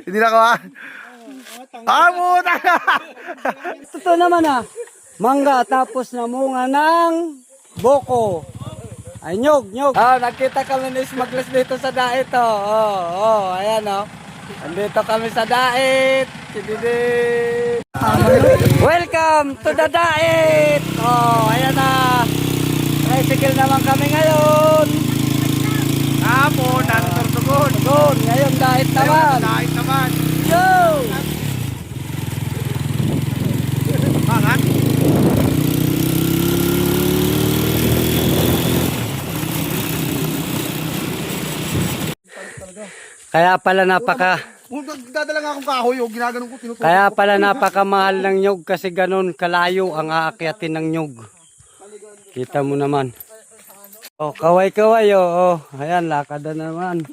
Hindi na kawa. Puta! Ito naman mangga tapos namunga ng boko. Ay, nyog. Nakita kami ni Smaglas dito sa dait, ayan, Andito kami sa dait. Welcome to the dait. Ayan na. Tricycle naman kami ngayon. Hapon, nanotortugon. Ngayon dait naman. Dahil naman. Yo! Mangat. Kaya pala Dadala nga akong kahoy, ginaganon ko, tinututok. Kaya pala napakamahal ng nyug kasi ganun kalayo ang aakyatin ng nyug. Kita mo naman. Kaway. Ayan, lakad na naman.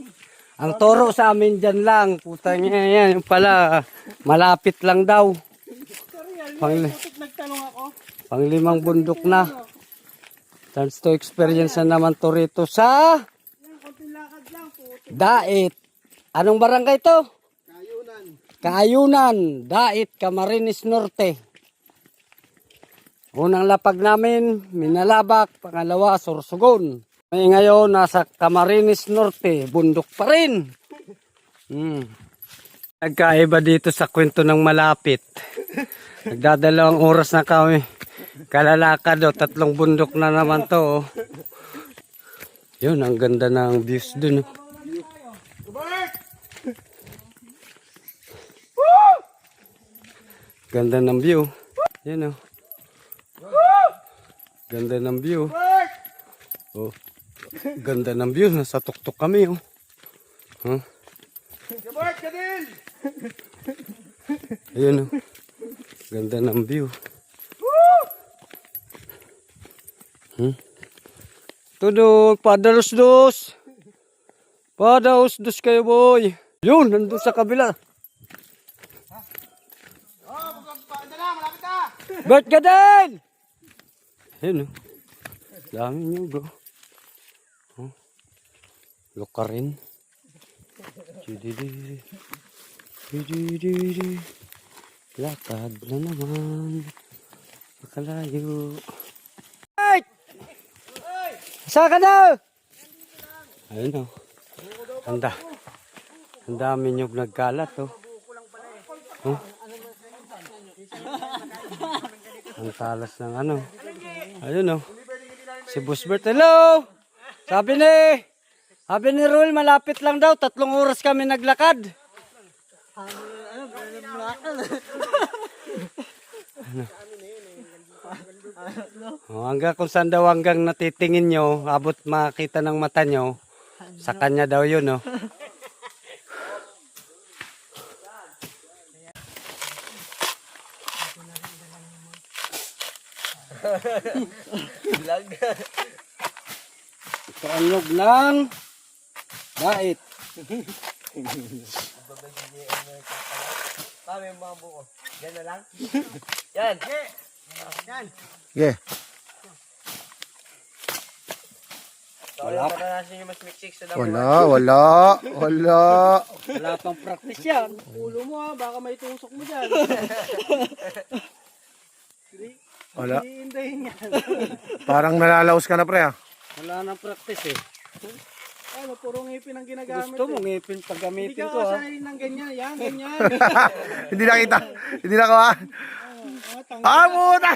Ang toro sa amin dyan lang. Putang yan, yung pala malapit lang daw. Panglimang bundok na. Chance to experience na naman to rito sa Dait. Anong barangay to? Kaayunan, Dait, Camarines Norte. Unang lapag namin, Minalabak, pangalawa, Sorsogon. Ngayon, nasa Camarines Norte, bundok pa rin. Nagkaiba dito sa kwento ng malapit. Nagdadalawang oras na kami. Kalalakad, 3 bundok na naman to. Yun, ang ganda ng views dun. Ganda ng view. Yan Ganda ng view. Ganda ng view. Nasa tuktok kami Ayan Ganda ng view. Tudog, padalos-dos. Padalos-dos kayo, boy. Yun, nandun sa kabila. Bert ka din! Ayan dami nyo, bro. Luka rin. Lakad na naman. Makalayo. Hey! Saan ka na? Ayun ang dami nyo nagkalat Ang talas ng ayun si Boss Bert, hello! Sabi ni Rul, malapit lang daw, 3 oras kami naglakad. Hanggang kung saan daw hanggang natitingin nyo, abot makita ng mata nyo, sa kanya daw yun Ito ang log ng Dait. Kami yung mga buko. Yan na lang? Yan. Yeah. Wala pang practice yan. Ulo mo baka may tusok mo dyan. Wala. Parang nalalaos ka na, pre, Wala nang practice Puro ngipin ang ginagamit. Gusto mo ngipin pag gamitin ko Hindi ka ng ganyan. Yan, ganyan. Hindi nakita. Hindi na kawa. Puta!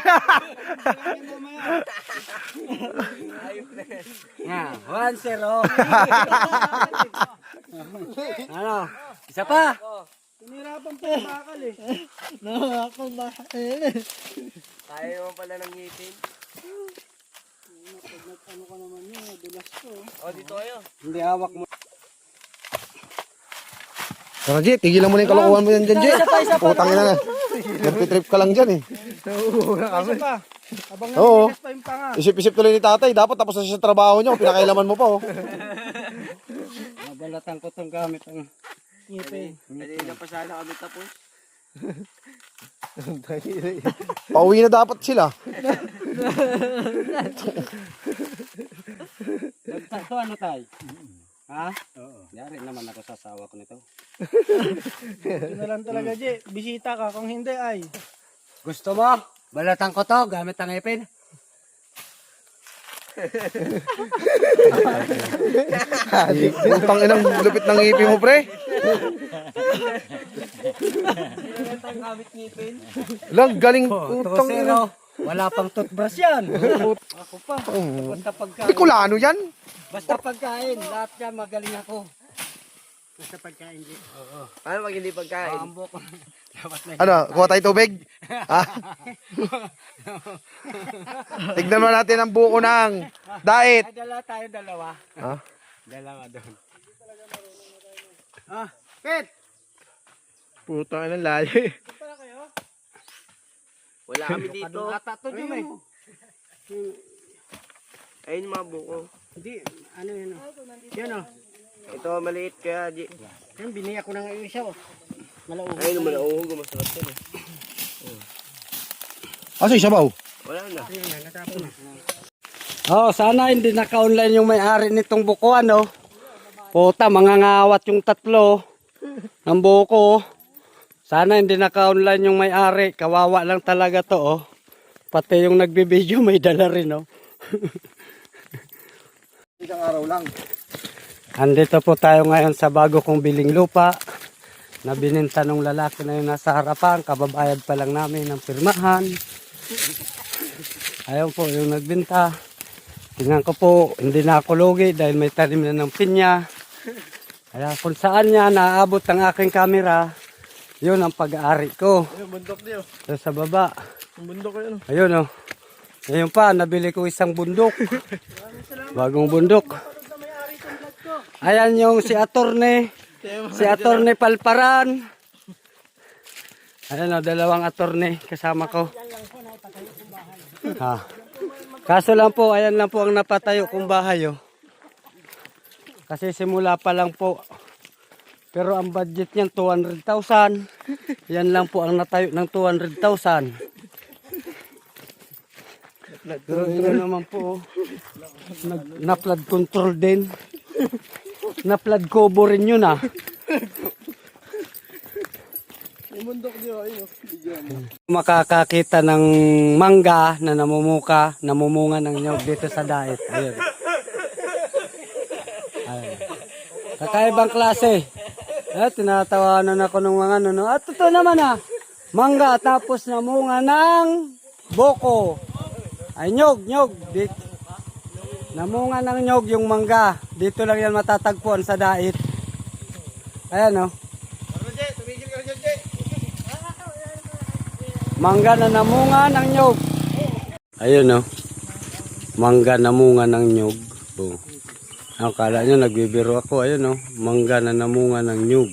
Nga, 1-0. Isa pa. Pinirapan pa yung bakal Nakakal bakal Kaya mo pala ng ngipin. Ano ka naman yun, dulas ko. Dito kayo. Hindi hawak mo. Tara, G, tigilan mo na yung kalokohan mo yan dyan, G. Putang ina na. Trip ka lang dyan, Isa pa. Abang Oo. pa yung panga. Isip-isip tuloy ni tatay. Dapat tapos na siya sa trabaho niya. Pinakailaman mo pa, Mabalatan ko itong gamit ang ngipin. Hindi na pa sana kami tapos. Pauwi na dapat sila. Nagtakto tayo? Ha? Oo. Yari naman ako sa asawa ko nito. Yun na lang talaga, J. Bisita ka. Kung hindi ay. Gusto mo? Balatan ko to gamit ang ipin. Putang inang lupit ng ngipin mo, pre. Gamit ngipin. Lang, galing. Putang ina. Wala pang toothbrush yan. Ako pa. Basta pagkain. Bicolano yan. Basta pagkain. Lahat yan magaling ako. Basta pagkain. Oo. Paano pag hindi pagkain? Ambok. Dapat na. Ano, kuha tayo tubig? Ha? Tignan mo natin ang buko ng diet. Ay, tayo dalawa. Ha? Dalawa doon. Ah, Pet! Putang ina lali. Wala kami dito. Ata to dyan eh. Ayun yung mga buko. Hindi, ano yun? Yan o. Ito maliit kaya, J. Yan, biniya ko ng isa o. Malaugod. Ayun naman, nauugo. Masarap yan eh. Aso yung sabaw? Wala na. Oh, sana hindi naka-online yung may-ari nitong bukuan, no? Puta, mangangawat yung tatlo ng buko. Sana hindi naka-online yung may-ari. Kawawa lang talaga to, oh. Pati yung nagbibideo may dala rin, oh. Isang araw lang. Andito po tayo ngayon sa bago kong biling lupa na bininta ng lalaki na yung nasa harapan. Kababayad pa lang namin ng pirmahan. Ayun po yung nagbinta. Tingnan ko po, hindi na ako lugi dahil may tanim na ng pinya. Kaya kung saan niya naaabot ang aking camera, yun ang pag-aari ko. Ayun, bundok niyo. So, sa baba. Yung bundok ko yun. Ayun oh. Ngayon pa, nabili ko isang bundok. Bagong bundok. Ayan yung si Attorney. Si Attorney Palparan. Ayan o, dalawang attorney kasama ko. Ha. Kaso lang po, ayan lang po ang napatayo kong bahay. Oh. Kasi simula pa lang po. Pero ang budget niyan 200,000. Yan lang po ang natayo ng 200,000. Pero yun naman po. Na-flood control din. Na-flood cover rin yun ah. Yung bundok niyo, ayun. Makakakita ng mangga na namumunga ng nyog dito sa daet. Ayun. Ayun. Kakaibang klase. Tinatawanan ako ng mga ano. At totoo naman ah. Mangga tapos namunga ng boko. Ay nyog. Dito. Namunga ng nyog yung mangga. Dito lang yan matatagpuan sa daet. Ayan oh. Mangga na namunga ng nyog. Ayun oh. Mangga namunga ng nyog. Oh. Akala nyo nagbibiro ako. Ayun oh. Mangga na namunga ng nyog.